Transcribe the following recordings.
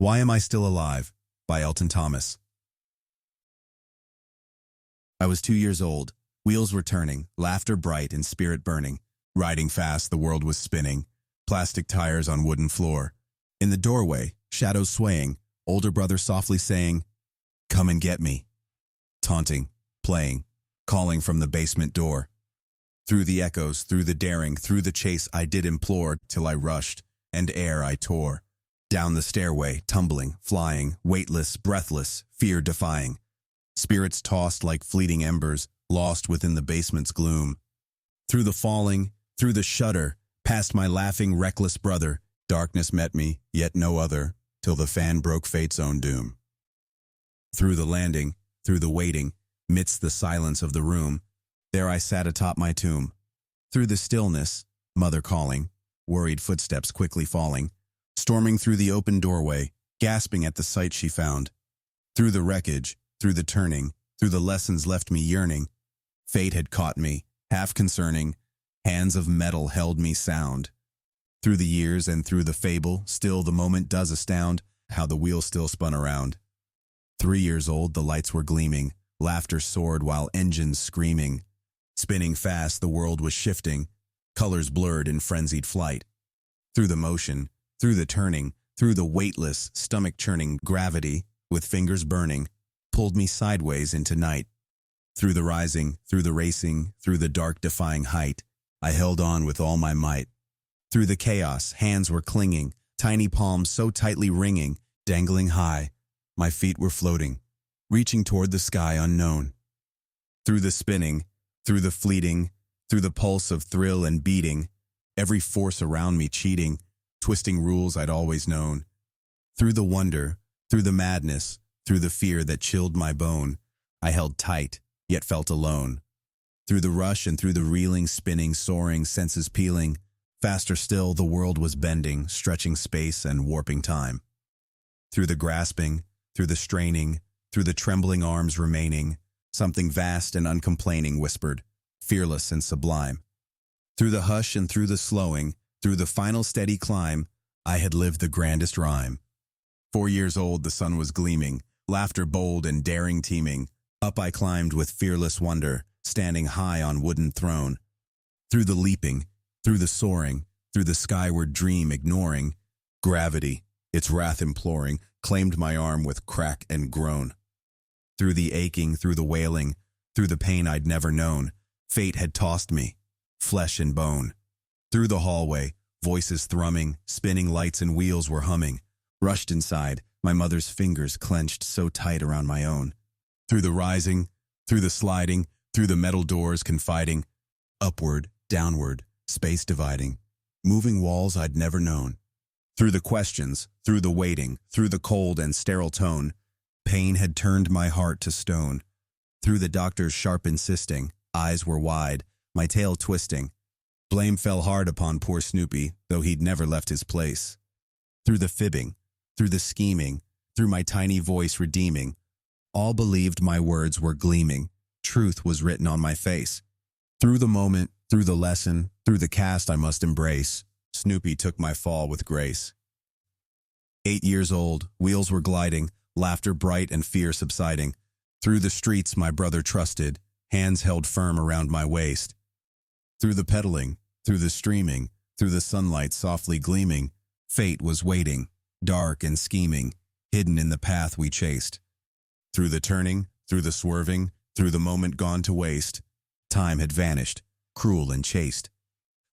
Why Am I Still Alive? By Elton Thomas. I was 2 years old. Wheels were turning, laughter bright and spirit burning. Riding fast, the world was spinning. Plastic tires on wooden floor. In the doorway, shadows swaying. Older brother softly saying, "Come and get me." Taunting, playing, calling from the basement door. Through the echoes, through the daring, through the chase I did implore, till I rushed, and air I tore. Down the stairway, tumbling, flying, weightless, breathless, fear-defying. Spirits tossed like fleeting embers, lost within the basement's gloom. Through the falling, through the shudder, past my laughing, reckless brother, darkness met me, yet no other, till the fan broke fate's own doom. Through the landing, through the waiting, midst the silence of the room, there I sat atop my tomb. Through the stillness, mother calling, worried footsteps quickly falling, storming through the open doorway, gasping at the sight she found. Through the wreckage, through the turning, through the lessons left me yearning, fate had caught me, half concerning, hands of metal held me sound. Through the years and through the fable, still the moment does astound, how the wheel still spun around. 3 years old, the lights were gleaming, laughter soared while engines screaming. Spinning fast, the world was shifting, colors blurred in frenzied flight. Through the motion, through the turning, through the weightless, stomach-churning gravity, with fingers burning, pulled me sideways into night. Through the rising, through the racing, through the dark defying height, I held on with all my might. Through the chaos, hands were clinging, tiny palms so tightly ringing, dangling high, my feet were floating, reaching toward the sky unknown. Through the spinning, through the fleeting, through the pulse of thrill and beating, every force around me cheating, twisting rules I'd always known. Through the wonder, through the madness, through the fear that chilled my bone, I held tight, yet felt alone. Through the rush and through the reeling, spinning, soaring, senses peeling, faster still the world was bending, stretching space and warping time. Through the grasping, through the straining, through the trembling arms remaining, something vast and uncomplaining whispered, fearless and sublime. Through the hush and through the slowing, through the final steady climb, I had lived the grandest rhyme. 4 years old, the sun was gleaming, laughter bold and daring teeming. Up I climbed with fearless wonder, standing high on wooden throne. Through the leaping, through the soaring, through the skyward dream ignoring, gravity, its wrath imploring, claimed my arm with crack and groan. Through the aching, through the wailing, through the pain I'd never known, fate had tossed me, flesh and bone. Through the hallway, voices thrumming, spinning lights and wheels were humming. Rushed inside, my mother's fingers clenched so tight around my own. Through the rising, through the sliding, through the metal doors confiding, upward, downward, space dividing, moving walls I'd never known. Through the questions, through the waiting, through the cold and sterile tone, pain had turned my heart to stone. Through the doctor's sharp insisting, eyes were wide, my tail twisting. Blame fell hard upon poor Snoopy, though he'd never left his place. Through the fibbing, through the scheming, through my tiny voice redeeming, all believed my words were gleaming. Truth was written on my face. Through the moment, through the lesson, through the cast I must embrace, Snoopy took my fall with grace. 8 years old, wheels were gliding, laughter bright and fear subsiding. Through the streets my brother trusted, hands held firm around my waist. Through the pedaling, through the streaming, through the sunlight softly gleaming, fate was waiting, dark and scheming, hidden in the path we chased. Through the turning, through the swerving, through the moment gone to waste, time had vanished, cruel and chaste.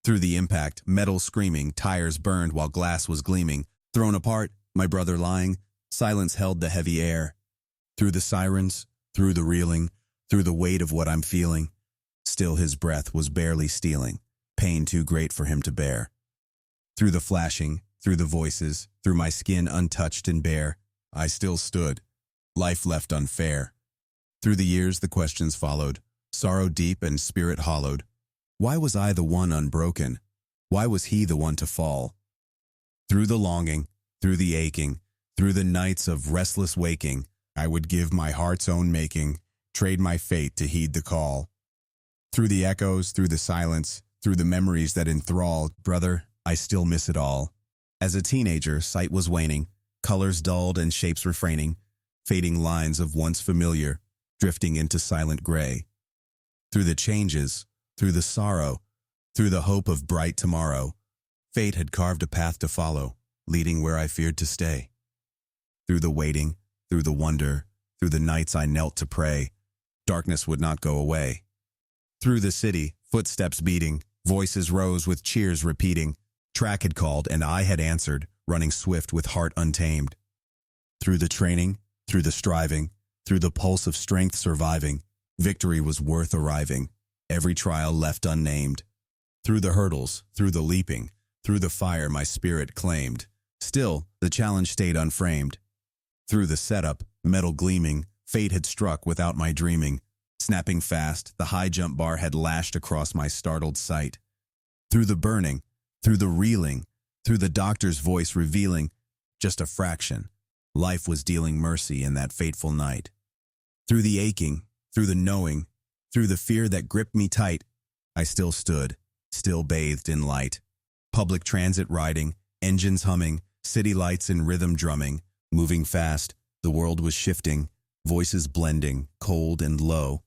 Through the impact, metal screaming, tires burned while glass was gleaming, thrown apart, my brother lying, silence held the heavy air. Through the sirens, through the reeling, through the weight of what I'm feeling, still his breath was barely stealing, pain too great for him to bear. Through the flashing, through the voices, through my skin untouched and bare, I still stood, life left unfair. Through the years the questions followed, sorrow deep and spirit hollowed. Why was I the one unbroken? Why was he the one to fall? Through the longing, through the aching, through the nights of restless waking, I would give my heart's own making, trade my fate to heed the call. Through the echoes, through the silence, through the memories that enthralled, brother, I still miss it all. As a teenager, sight was waning, colors dulled and shapes refraining, fading lines of once familiar, drifting into silent gray. Through the changes, through the sorrow, through the hope of bright tomorrow, fate had carved a path to follow, leading where I feared to stay. Through the waiting, through the wonder, through the nights I knelt to pray, darkness would not go away. Through the city, footsteps beating, voices rose with cheers repeating. Track had called and I had answered, running swift with heart untamed. Through the training, through the striving, through the pulse of strength surviving, victory was worth arriving, every trial left unnamed. Through the hurdles, through the leaping, through the fire my spirit claimed, still the challenge stayed unframed. Through the setup, metal gleaming, fate had struck without my dreaming. Snapping fast, the high jump bar had lashed across my startled sight. Through the burning, through the reeling, through the doctor's voice revealing just a fraction, life was dealing mercy in that fateful night. Through the aching, through the knowing, through the fear that gripped me tight, I still stood, still bathed in light. Public transit riding, engines humming, city lights in rhythm drumming, moving fast, the world was shifting, voices blending, cold and low.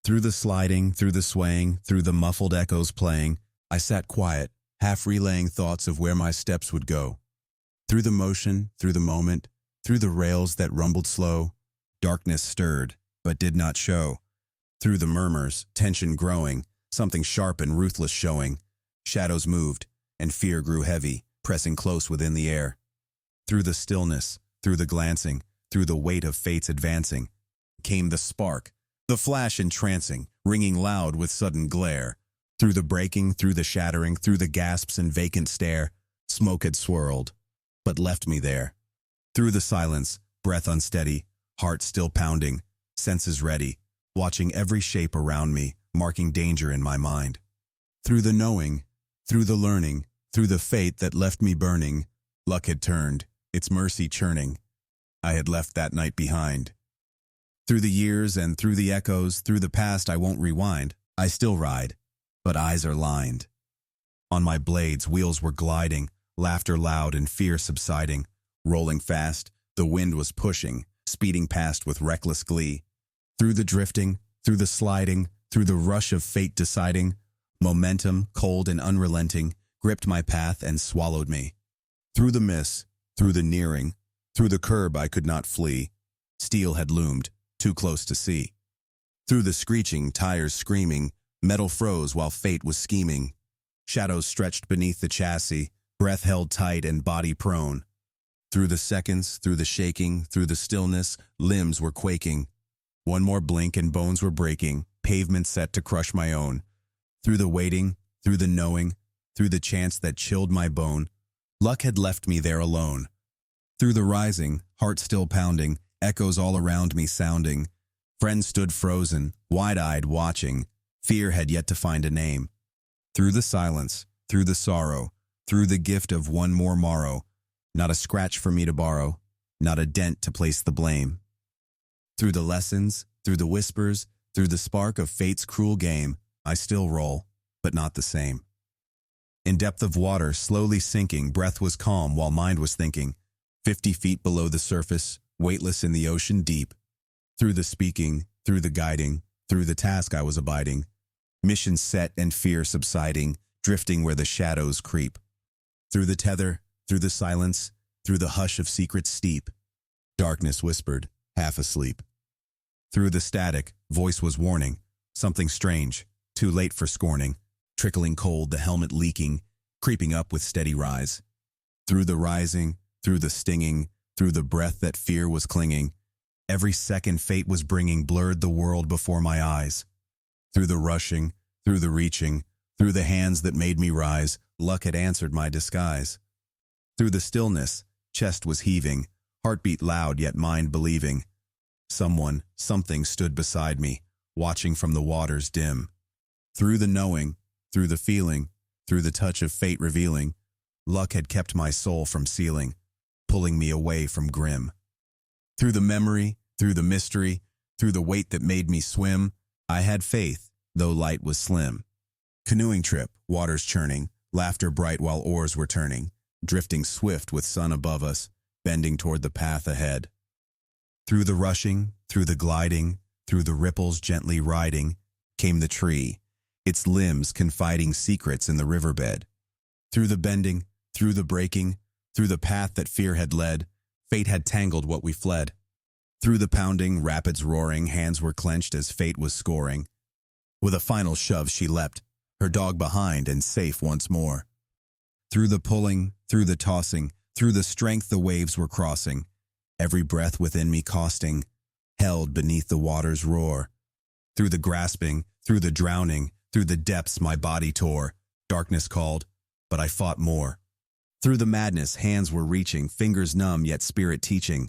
Through the sliding, through the swaying, through the muffled echoes playing, I sat quiet, half relaying thoughts of where my steps would go. Through the motion, through the moment, through the rails that rumbled slow, darkness stirred, but did not show. Through the murmurs, tension growing, something sharp and ruthless showing. Shadows moved, and fear grew heavy, pressing close within the air. Through the stillness, through the glancing, through the weight of fate's advancing, came the spark, the flash entrancing, ringing loud with sudden glare. Through the breaking, through the shattering, through the gasps and vacant stare, smoke had swirled, but left me there. Through the silence, breath unsteady, heart still pounding, senses ready, watching every shape around me, marking danger in my mind. Through the knowing, through the learning, through the fate that left me burning, luck had turned, its mercy churning. I had left that night behind. Through the years and through the echoes, through the past I won't rewind. I still ride, but eyes are lined. On my blades, wheels were gliding, laughter loud and fear subsiding. Rolling fast, the wind was pushing, speeding past with reckless glee. Through the drifting, through the sliding, through the rush of fate deciding, momentum, cold and unrelenting, gripped my path and swallowed me. Through the miss, through the nearing, through the curb I could not flee. Steel had loomed, too close to see. Through the screeching, tires screaming, metal froze while fate was scheming. Shadows stretched beneath the chassis, breath held tight and body prone. Through the seconds, through the shaking, through the stillness, limbs were quaking. One more blink and bones were breaking, pavement set to crush my own. Through the waiting, through the knowing, through the chance that chilled my bone, luck had left me there alone. Through the rising, heart still pounding, echoes all around me sounding. Friends stood frozen, wide-eyed watching. Fear had yet to find a name. Through the silence, through the sorrow, through the gift of one more morrow, not a scratch for me to borrow, not a dent to place the blame. Through the lessons, through the whispers, through the spark of fate's cruel game, I still roll, but not the same. In depth of water, slowly sinking, breath was calm while mind was thinking. 50 feet below the surface, weightless in the ocean deep. Through the speaking, through the guiding, through the task I was abiding. Mission set and fear subsiding, drifting where the shadows creep. Through the tether, through the silence, through the hush of secrets steep. Darkness whispered, half asleep. Through the static, voice was warning. Something strange, too late for scorning. Trickling cold, the helmet leaking, creeping up with steady rise. Through the rising, through the stinging, through the breath that fear was clinging. Every second fate was bringing blurred the world before my eyes. Through the rushing, through the reaching, through the hands that made me rise, luck had answered my disguise. Through the stillness, chest was heaving, heartbeat loud yet mind believing. Someone, something stood beside me, watching from the waters dim. Through the knowing, through the feeling, through the touch of fate revealing, luck had kept my soul from sealing, pulling me away from grim. Through the memory, through the mystery, through the weight that made me swim, I had faith, though light was slim. Canoeing trip, waters churning, laughter bright while oars were turning, drifting swift with sun above us, bending toward the path ahead. Through the rushing, through the gliding, through the ripples gently riding, came the tree, its limbs confiding secrets in the riverbed. Through the bending, through the breaking, through the path that fear had led, fate had tangled what we fled. Through the pounding, rapids roaring, hands were clenched as fate was scoring. With a final shove she leapt, her dog behind and safe once more. Through the pulling, through the tossing, through the strength the waves were crossing, every breath within me costing, held beneath the water's roar. Through the grasping, through the drowning, through the depths my body tore, darkness called, but I fought more. Through the madness hands were reaching, fingers numb yet spirit teaching.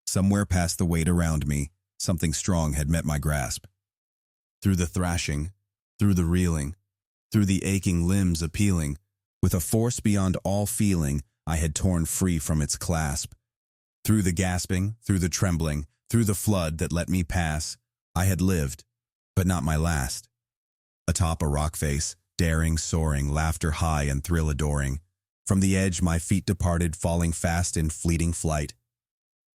Somewhere past the weight around me, something strong had met my grasp. Through the thrashing, through the reeling, through the aching limbs appealing, with a force beyond all feeling, I had torn free from its clasp. Through the gasping, through the trembling, through the flood that let me pass, I had lived, but not my last. Atop a rock face, daring, soaring, laughter high and thrill adoring, from the edge my feet departed, falling fast in fleeting flight.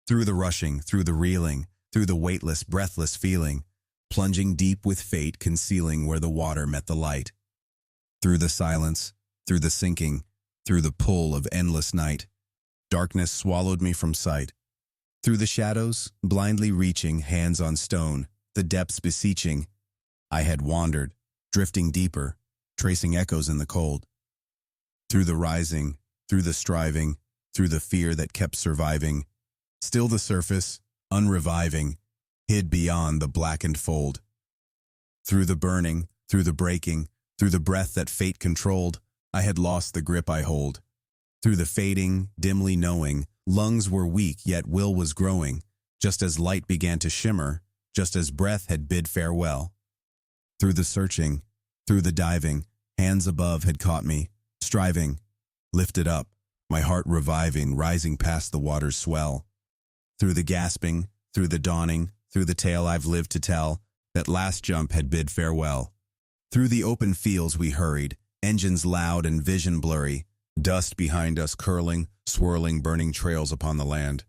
Through the rushing, through the reeling, through the weightless, breathless feeling, plunging deep with fate concealing where the water met the light. Through the silence, through the sinking, through the pull of endless night, darkness swallowed me from sight. Through the shadows, blindly reaching, hands on stone, the depths beseeching, I had wandered, drifting deeper, tracing echoes in the cold. Through the rising, through the striving, through the fear that kept surviving, still the surface, unreviving, hid beyond the blackened fold. Through the burning, through the breaking, through the breath that fate controlled, I had lost the grip I hold. Through the fading, dimly knowing, lungs were weak yet will was growing, just as light began to shimmer, just as breath had bid farewell. Through the searching, through the diving, hands above had caught me, striving, lifted up, my heart reviving, rising past the water's swell. Through the gasping, through the dawning, through the tale I've lived to tell, that last jump had bid farewell. Through the open fields we hurried, engines loud and vision blurry, dust behind us curling, swirling, burning trails upon the land.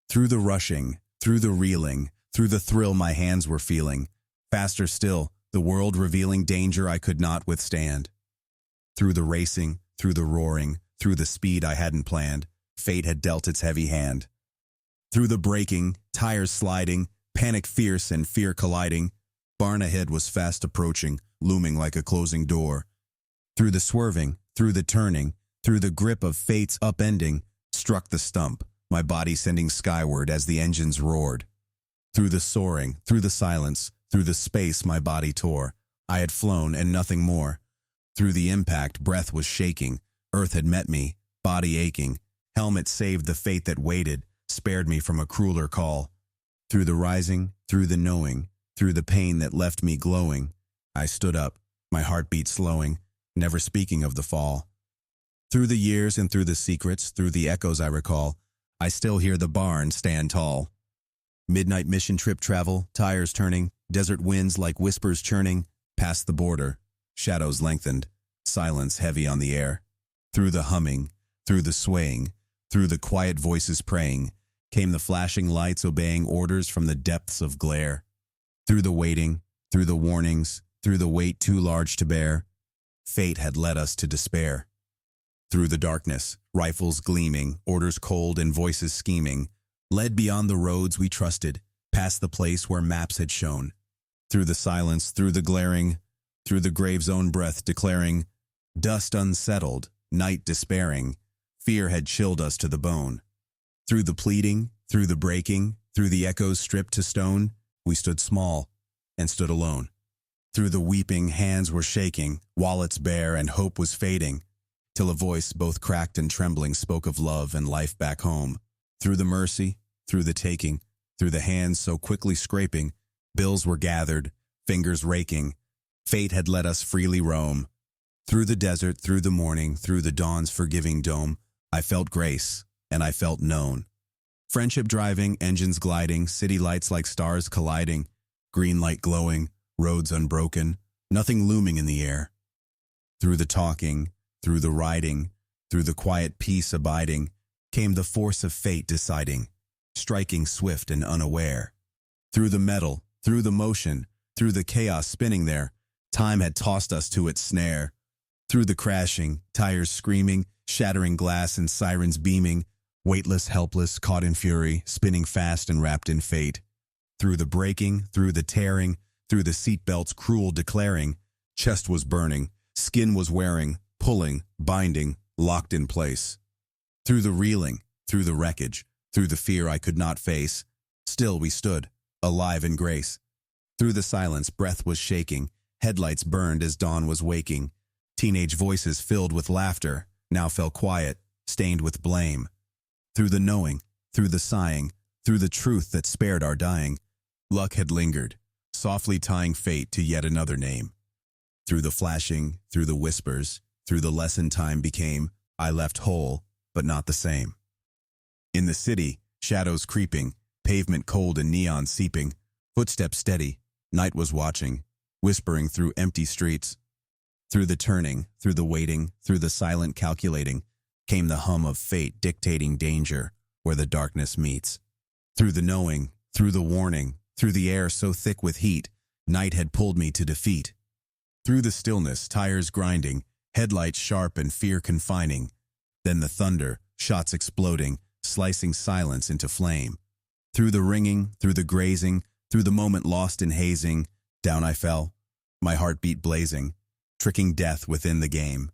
Through the rushing, through the reeling, through the thrill my hands were feeling, faster still, the world revealing danger I could not withstand. Through the racing, through the roaring, through the speed I hadn't planned, fate had dealt its heavy hand. Through the breaking, tires sliding, panic fierce and fear colliding, barn ahead was fast approaching, looming like a closing door. Through the swerving, through the turning, through the grip of fate's upending, struck the stump, my body sending skyward as the engines roared. Through the soaring, through the silence, through the space my body tore, I had flown and nothing more. Through the impact, breath was shaking, earth had met me, body aching, helmet saved the fate that waited, spared me from a crueler call. Through the rising, through the knowing, through the pain that left me glowing, I stood up, my heartbeat slowing, never speaking of the fall. Through the years and through the secrets, through the echoes I recall, I still hear the barn stand tall. Midnight mission trip travel, tires turning, desert winds like whispers churning, past the border, shadows lengthened, silence heavy on the air. Through the humming, through the swaying, through the quiet voices praying, came the flashing lights obeying orders from the depths of glare. Through the waiting, through the warnings, through the weight too large to bear, fate had led us to despair. Through the darkness, rifles gleaming, orders cold and voices scheming, led beyond the roads we trusted, past the place where maps had shown. Through the silence, through the glaring, through the grave's own breath declaring, dust unsettled, night despairing, fear had chilled us to the bone. Through the pleading, through the breaking, through the echoes stripped to stone, we stood small and stood alone. Through the weeping, hands were shaking, wallets bare and hope was fading, till a voice both cracked and trembling spoke of love and life back home. Through the mercy, through the taking, through the hands so quickly scraping, bills were gathered, fingers raking, fate had let us freely roam. Through the desert, through the morning, through the dawn's forgiving dome, I felt grace, and I felt known. Friendship driving, engines gliding, city lights like stars colliding, green light glowing, roads unbroken, nothing looming in the air. Through the talking, through the riding, through the quiet peace abiding, came the force of fate deciding, striking swift and unaware. Through the metal, through the motion, through the chaos spinning there, time had tossed us to its snare. Through the crashing, tires screaming, shattering glass and sirens beaming, weightless, helpless, caught in fury, spinning fast and wrapped in fate. Through the breaking, through the tearing, through the seatbelts cruel declaring, chest was burning, skin was wearing, pulling, binding, locked in place. Through the reeling, through the wreckage, through the fear I could not face, still we stood, alive in grace. Through the silence, breath was shaking, headlights burned as dawn was waking. Teenage voices filled with laughter now fell quiet, stained with blame. Through the knowing, through the sighing, through the truth that spared our dying, luck had lingered, softly tying fate to yet another name. Through the flashing, through the whispers, through the lesson time became, I left whole, but not the same. In the city, shadows creeping, pavement cold and neon seeping, footsteps steady, night was watching, whispering through empty streets. Through the turning, through the waiting, through the silent calculating, came the hum of fate dictating danger where the darkness meets. Through the knowing, through the warning, through the air so thick with heat, night had pulled me to defeat. Through the stillness, tires grinding, headlights sharp and fear confining. Then the thunder, shots exploding, slicing silence into flame. Through the ringing, through the grazing, through the moment lost in hazing, down I fell, my heartbeat blazing, tricking death within the game.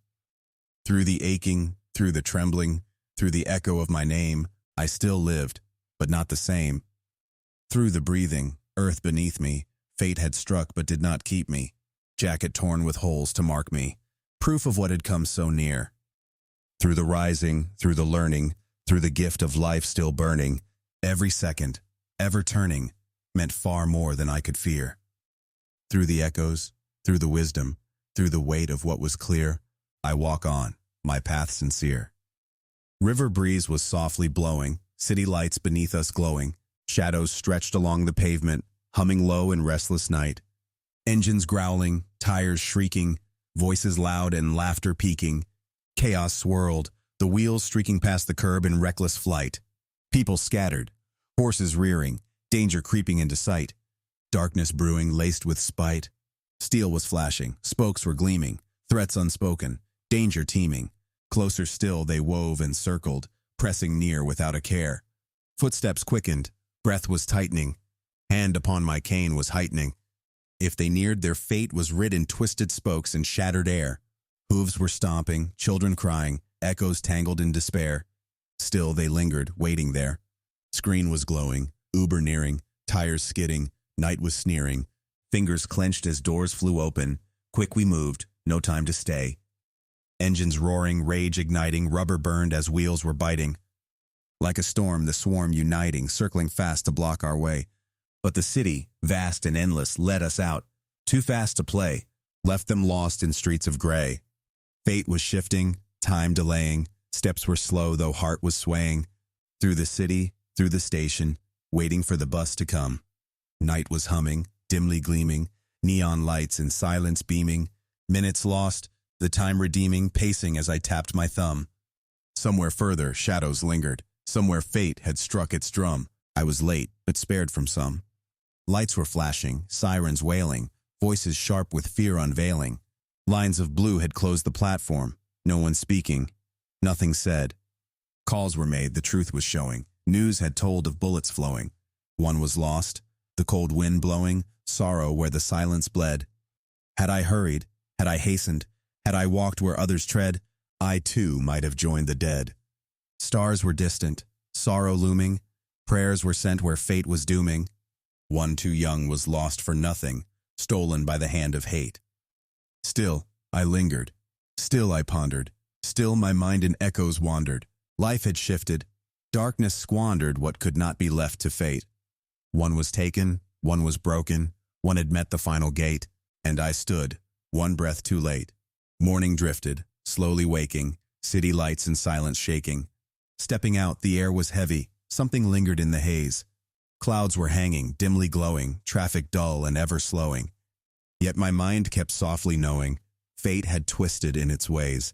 Through the aching, through the trembling, through the echo of my name, I still lived, but not the same. Through the breathing, earth beneath me, fate had struck but did not keep me, jacket torn with holes to mark me, proof of what had come so near. Through the rising, through the learning, through the gift of life still burning, every second, ever turning, meant far more than I could fear. Through the echoes, through the wisdom, through the weight of what was clear, I walk on, my path sincere. River breeze was softly blowing, city lights beneath us glowing, shadows stretched along the pavement, humming low in restless night. Engines growling, tires shrieking, voices loud and laughter peaking. Chaos swirled, the wheels streaking past the curb in reckless flight. People scattered, horses rearing, danger creeping into sight. Darkness brewing, laced with spite. Steel was flashing, spokes were gleaming, threats unspoken, danger teeming. Closer still they wove and circled, pressing near without a care. Footsteps quickened, breath was tightening, hand upon my cane was heightening. If they neared, their fate was writ in twisted spokes and shattered air. Hooves were stomping, children crying, echoes tangled in despair. Still they lingered, waiting there. Screen was glowing, Uber nearing, tires skidding, night was sneering. Fingers clenched as doors flew open. Quick we moved, no time to stay. Engines roaring, rage igniting, rubber burned as wheels were biting. Like a storm, the swarm uniting, circling fast to block our way. But the city, vast and endless, led us out. Too fast to play, left them lost in streets of gray. Fate was shifting, time delaying, steps were slow though heart was swaying. Through the city, through the station, waiting for the bus to come. Night was humming, dimly gleaming, neon lights in silence beaming. Minutes lost, the time redeeming, pacing as I tapped my thumb. Somewhere further, shadows lingered. Somewhere fate had struck its drum. I was late, but spared from some. Lights were flashing, sirens wailing, voices sharp with fear unveiling. Lines of blue had closed the platform, no one speaking, nothing said. Calls were made, the truth was showing. News had told of bullets flowing. One was lost, the cold wind blowing, sorrow where the silence bled. Had I hurried, had I hastened, had I walked where others tread, I too might have joined the dead. Stars were distant, sorrow looming, prayers were sent where fate was dooming. One too young was lost for nothing, stolen by the hand of hate. Still, I lingered. Still I pondered. Still my mind in echoes wandered. Life had shifted. Darkness squandered what could not be left to fate. One was taken, one was broken, one had met the final gate, and I stood, one breath too late. Morning drifted, slowly waking, city lights and silence shaking. Stepping out, the air was heavy, something lingered in the haze. Clouds were hanging, dimly glowing, traffic dull and ever slowing. Yet my mind kept softly knowing, fate had twisted in its ways.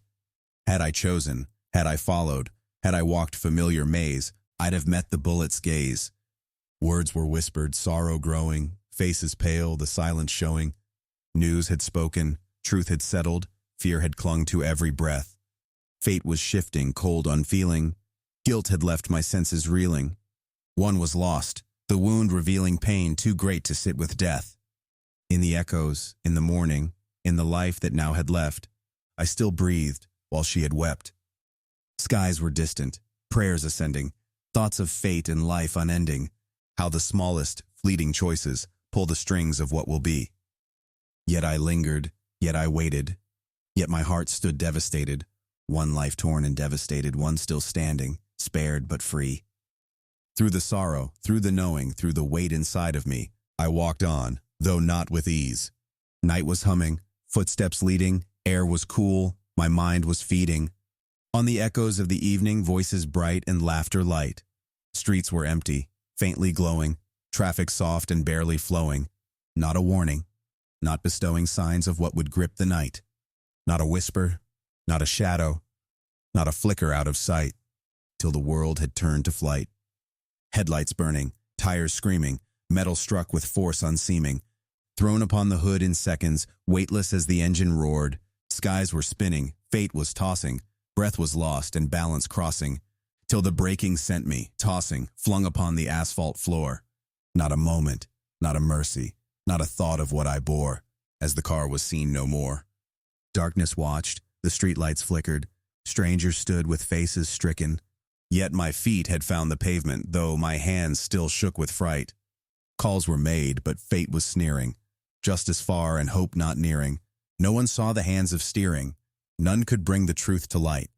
Had I chosen, had I followed, Had I walked familiar maze, I'd have met the bullet's gaze. Words were whispered, sorrow growing, faces pale, the silence showing. News had spoken, truth had settled, fear had clung to every breath. Fate was shifting, cold, unfeeling. Guilt had left my senses reeling. One was lost, the wound revealing pain too great to sit with death. In the echoes, in the morning, in the life that now had left, I still breathed while she had wept. Skies were distant, prayers ascending, thoughts of fate and life unending, how the smallest, fleeting choices pull the strings of what will be. Yet I lingered, yet I waited, yet my heart stood devastated, one life torn and devastated, one still standing, spared but free. Through the sorrow, through the knowing, through the weight inside of me, I walked on, though not with ease. Night was humming, footsteps leading, air was cool, my mind was feeding. On the echoes of the evening, voices bright and laughter light. Streets were empty, faintly glowing, traffic soft and barely flowing. Not a warning, not bestowing signs of what would grip the night. Not a whisper, not a shadow, not a flicker out of sight, till the world had turned to flight. Headlights burning, tires screaming, metal struck with force unseeming. Thrown upon the hood in seconds, weightless as the engine roared. Skies were spinning, fate was tossing, breath was lost and balance crossing, till the breaking sent me, tossing, flung upon the asphalt floor. Not a moment, not a mercy, not a thought of what I bore, as the car was seen no more. Darkness watched, the streetlights flickered, strangers stood with faces stricken. Yet my feet had found the pavement, though my hands still shook with fright. Calls were made, but fate was sneering, justice far and hope not nearing. No one saw the hands of steering, none could bring the truth to light.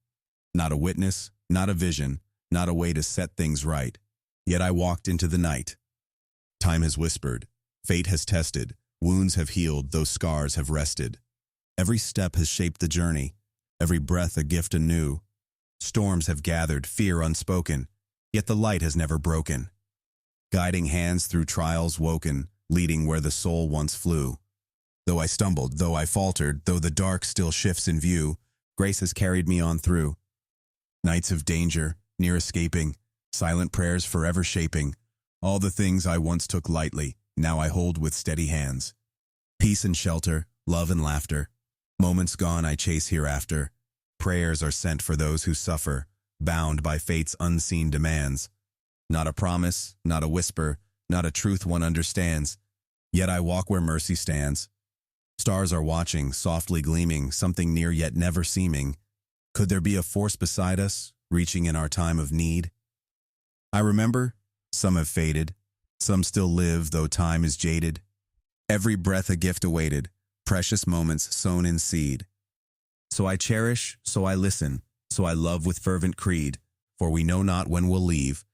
Not a witness, not a vision, not a way to set things right. Yet I walked into the night. Time has whispered, fate has tested, wounds have healed, those scars have rested. Every step has shaped the journey, every breath a gift anew. Storms have gathered, fear unspoken, yet the light has never broken. Guiding hands through trials woken, leading where the soul once flew. Though I stumbled, though I faltered, though the dark still shifts in view, grace has carried me on through. Nights of danger, near escaping, silent prayers forever shaping. All the things I once took lightly, now I hold with steady hands. Peace and shelter, love and laughter. Moments gone I chase hereafter. Prayers are sent for those who suffer, bound by fate's unseen demands. Not a promise, not a whisper, not a truth one understands. Yet I walk where mercy stands. Stars are watching, softly gleaming, something near yet never seeming. Could there be a force beside us, reaching in our time of need? I remember, some have faded, some still live, though time is jaded. Every breath a gift awaited, precious moments sown in seed. So I cherish, so I listen, so I love with fervent creed, for we know not when we'll leave,